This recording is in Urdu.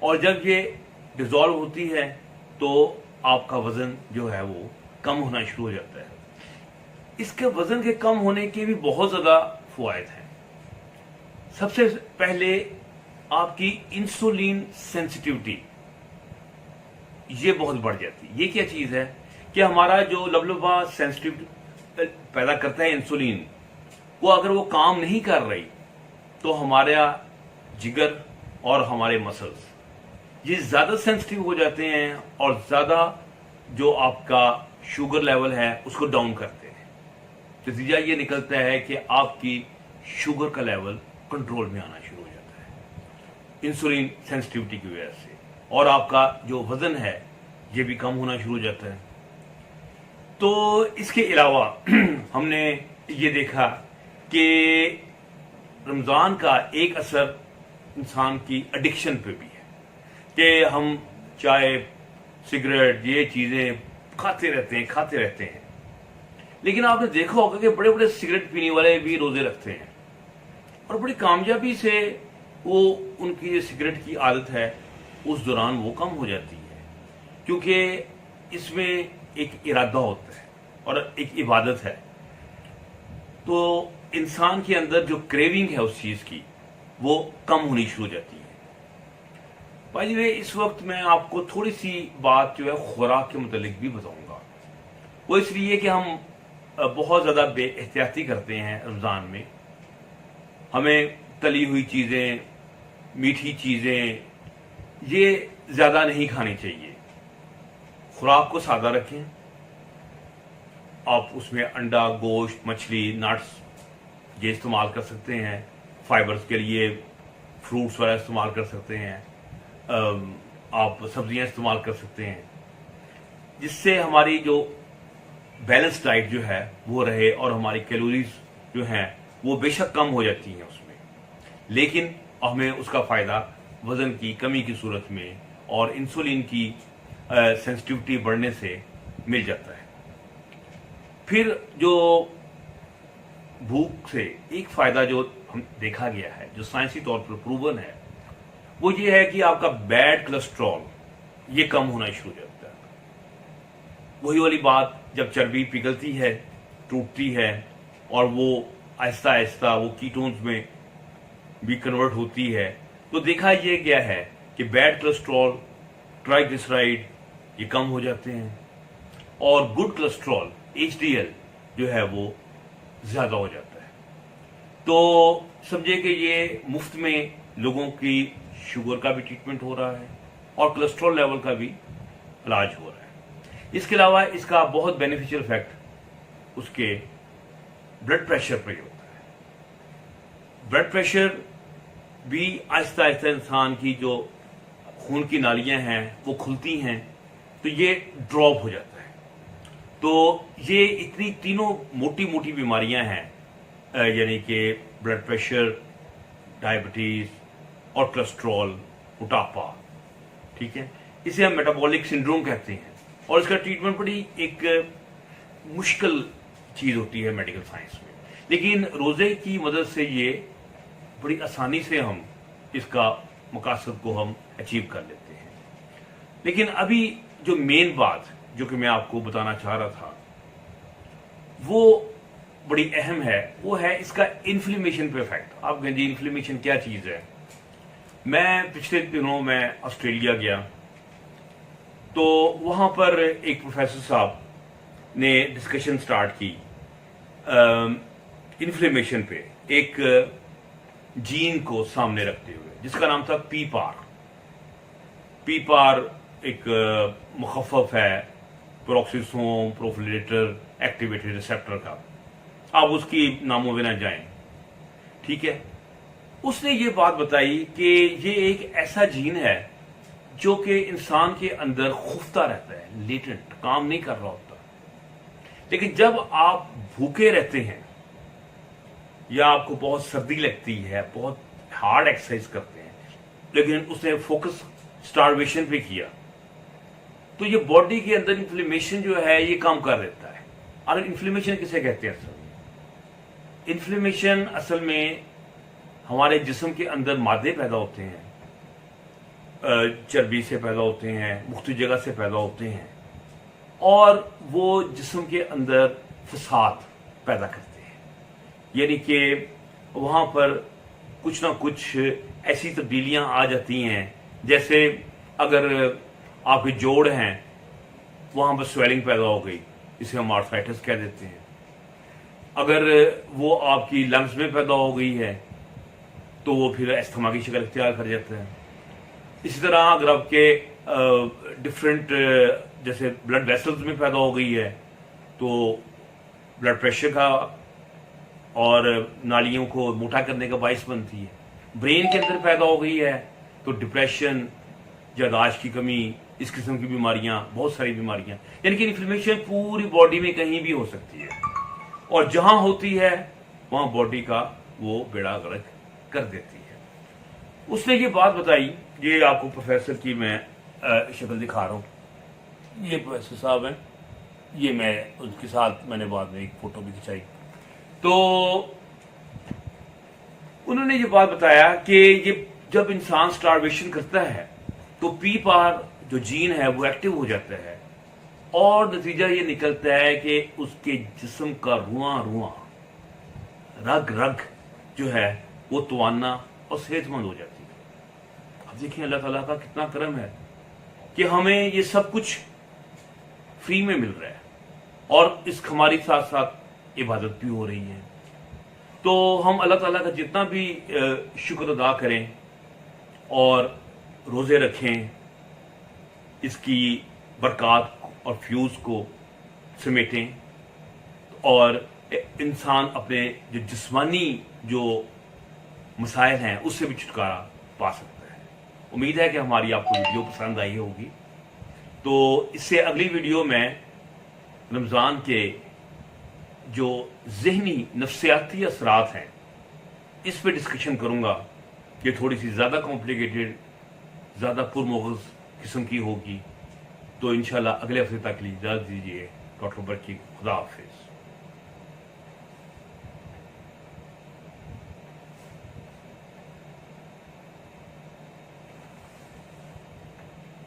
اور جب یہ ڈیزالو ہوتی ہے تو آپ کا وزن جو ہے وہ کم ہونا شروع ہو جاتا ہے. اس کے وزن کے کم ہونے کے بھی بہت زیادہ فوائد ہیں. سب سے پہلے آپ کی انسولین سینسٹیوٹی یہ بہت بڑھ جاتی ہے. یہ کیا چیز ہے کہ ہمارا جو لبلبا سینسٹیو پیدا کرتا ہے انسولین، وہ اگر وہ کام نہیں کر رہی تو ہمارا جگر اور ہمارے مسلز یہ زیادہ سینسٹیو ہو جاتے ہیں اور زیادہ جو آپ کا شوگر لیول ہے اس کو ڈاؤن کرتے ہیں. نتیجہ یہ نکلتا ہے کہ آپ کی شوگر کا لیول کنٹرول میں آنا شروع ہو جاتا ہے انسولین سینسٹیوٹی کی وجہ سے، اور آپ کا جو وزن ہے یہ بھی کم ہونا شروع ہو جاتا ہے. تو اس کے علاوہ ہم نے یہ دیکھا کہ رمضان کا ایک اثر انسان کی ایڈکشن پہ بھی ہے کہ ہم چائے سگریٹ یہ چیزیں کھاتے رہتے ہیں. لیکن آپ نے دیکھا ہوگا کہ بڑے بڑے سگریٹ پینے والے بھی روزے رکھتے ہیں اور بڑی کامیابی سے وہ ان کی جو سگریٹ کی عادت ہے اس دوران وہ کم ہو جاتی ہے، کیونکہ اس میں ایک ارادہ ہوتا ہے اور ایک عبادت ہے. تو انسان کے اندر جو کریونگ ہے اس چیز کی وہ کم ہونی شروع ہو جاتی ہے. بھائی جی اس وقت میں آپ کو تھوڑی سی بات جو ہے خوراک کے متعلق بھی بتاؤں گا. وہ اس لیے کہ ہم بہت زیادہ بے احتیاطی کرتے ہیں رمضان میں. ہمیں تلی ہوئی چیزیں، میٹھی چیزیں یہ زیادہ نہیں کھانی چاہیے. خوراک کو سادہ رکھیں. آپ اس میں انڈا، گوشت، مچھلی، نٹس یہ استعمال کر سکتے ہیں. فائبرز کے لیے فروٹس وغیرہ استعمال کر سکتے ہیں. آپ سبزیاں استعمال کر سکتے ہیں، جس سے ہماری جو بیلنس ڈائٹ جو ہے وہ رہے اور ہماری کیلوریز جو ہیں وہ بے شک کم ہو جاتی ہیں اس میں، لیکن ہمیں اس کا فائدہ وزن کی کمی کی صورت میں اور انسولین کی سینسٹیوٹی بڑھنے سے مل جاتا ہے. پھر جو بھوک سے ایک فائدہ جو ہم دیکھا گیا ہے، جو سائنسی طور پر پروون ہے، وہ یہ ہے کہ آپ کا بیڈ کولیسٹرول یہ کم ہونا شروع ہو جاتا ہے. وہی والی بات، جب چربی پگھلتی ہے، ٹوٹتی ہے اور وہ آہستہ آہستہ وہ کیٹونز میں بھی کنورٹ ہوتی ہے، تو دیکھا یہ گیا ہے کہ بیڈ کولیسٹرول، ٹرائیگلیسرائڈ یہ کم ہو جاتے ہیں اور گڈ کولیسٹرول HDL جو ہے وہ زیادہ ہو جاتا ہے. تو سمجھے کہ یہ مفت میں لوگوں کی شوگر کا بھی ٹریٹمنٹ ہو رہا ہے اور کولیسٹرول لیول کا بھی علاج ہو رہا ہے. اس کے علاوہ اس کا بہت بینیفیشل افیکٹ اس کے بلڈ پریشر پہ ہوتا ہے. بلڈ پریشر بھی آہستہ آہستہ انسان کی جو خون کی نالیاں ہیں وہ کھلتی ہیں تو یہ ڈراپ ہو جاتا ہے. تو یہ اتنی تینوں موٹی موٹی بیماریاں ہیں، یعنی کہ بلڈ پریشر، ڈائبٹیز اور کولیسٹرول، موٹاپا، ٹھیک ہے، اسے ہم میٹابولک سنڈروم کہتے ہیں. اور اس کا ٹریٹمنٹ بڑی ایک مشکل چیز ہوتی ہے میڈیکل سائنس میں، لیکن روزے کی مدد سے یہ بڑی آسانی سے ہم اس کا مقاصد کو ہم اچیو کر لیتے ہیں. لیکن ابھی جو مین بات جو کہ میں آپ کو بتانا چاہ رہا تھا وہ بڑی اہم ہے، وہ ہے اس کا انفلیمیشن پہ افیکٹ. آپ کہیں جی انفلیمیشن کیا چیز ہے؟ میں پچھلے دنوں میں آسٹریلیا گیا تو وہاں پر ایک پروفیسر صاحب نے ڈسکشن سٹارٹ کی انفلیمیشن پہ، ایک جین کو سامنے رکھتے ہوئے جس کا نام تھا PPAR. PPAR ایک مخفف ہے پروکسیسوم پروفلیٹر ایکٹیویٹی ریسپٹر کا، آپ اس کی ناموں میں نہ جائیں، ٹھیک ہے. اس نے یہ بات بتائی کہ یہ ایک ایسا جین ہے جو کہ انسان کے اندر خفتہ رہتا ہے، لیٹنٹ، کام نہیں کر رہا ہوتا. لیکن جب آپ بھوکے رہتے ہیں یا آپ کو بہت سردی لگتی ہے، بہت ہارڈ ایکسرسائز کرتے ہیں، لیکن اس نے فوکس سٹارویشن پہ کیا تو یہ باڈی کے اندر انفلیمیشن جو ہے یہ کام کر دیتا ہے. اور انفلیمیشن کسے کہتے ہیں؟ اصل میں انفلیمیشن اصل میں ہمارے جسم کے اندر مادے پیدا ہوتے ہیں چربی سے پیدا ہوتے ہیں، مختلف جگہ سے پیدا ہوتے ہیں، اور وہ جسم کے اندر فساد پیدا کرتے ہیں. یعنی کہ وہاں پر کچھ نہ کچھ ایسی تبدیلیاں آ جاتی ہیں، جیسے اگر آپ کے جوڑ ہیں وہاں پر سویلنگ پیدا ہو گئی، اسے ہم آرتھرائٹس کہہ دیتے ہیں. اگر وہ آپ کی لنگز میں پیدا ہو گئی ہے تو وہ پھر استھما کی شکل اختیار کر جاتا ہے. اسی طرح اگر آپ کے ڈفرینٹ جیسے بلڈ ویسلز میں پیدا ہو گئی ہے تو بلڈ پریشر کا اور نالیوں کو موٹا کرنے کا باعث بنتی ہے. برین کے اندر پیدا ہو گئی ہے تو ڈپریشن، یاداشت کی کمی، اس قسم کی بیماریاں، بہت ساری بیماریاں، یعنی کہ انفلیمیشن پوری باڈی میں کہیں بھی ہو سکتی ہے، اور جہاں ہوتی ہے وہاں باڈی کا وہ بیڑا غرق کر دیتی ہے. اس نے یہ بات بتائی، یہ آپ کو پروفیسر کی میں شکل دکھا رہا ہوں، یہ پروفیسر صاحب ہیں، یہ میں ان کے ساتھ میں نے بعد میں ایک فوٹو بھی کھنچائی. تو انہوں نے یہ بات بتایا کہ یہ جب انسان سٹارویشن کرتا ہے تو پی پار جو جین ہے وہ ایکٹیو ہو جاتا ہے، اور نتیجہ یہ نکلتا ہے کہ اس کے جسم کا رواں رواں، رگ رگ جو ہے وہ توانا اور صحت مند ہو جاتی ہے. اب دیکھیں اللہ تعالیٰ کا کتنا کرم ہے کہ ہمیں یہ سب کچھ فری میں مل رہا ہے، اور اس ہماری ساتھ ساتھ عبادت بھی ہو رہی ہے. تو ہم اللہ تعالیٰ کا جتنا بھی شکر ادا کریں اور روزے رکھیں، اس کی برکات اور فیوز کو سمیٹیں، اور انسان اپنے جو جسمانی جو مسائل ہیں اس سے بھی چھٹکارا پا سکتا ہے. امید ہے کہ ہماری آپ کو ویڈیو پسند آئی ہوگی. تو اس سے اگلی ویڈیو میں رمضان کے جو ذہنی نفسیاتی اثرات ہیں اس پہ ڈسکشن کروں گا. یہ تھوڑی سی زیادہ کمپلیکیٹڈ، زیادہ پرمغز قسم کی ہوگی. تو انشاءاللہ اگلے ہفتے تک لی اجازت دیجیے. ڈاکٹر برکی، خدا حافظ.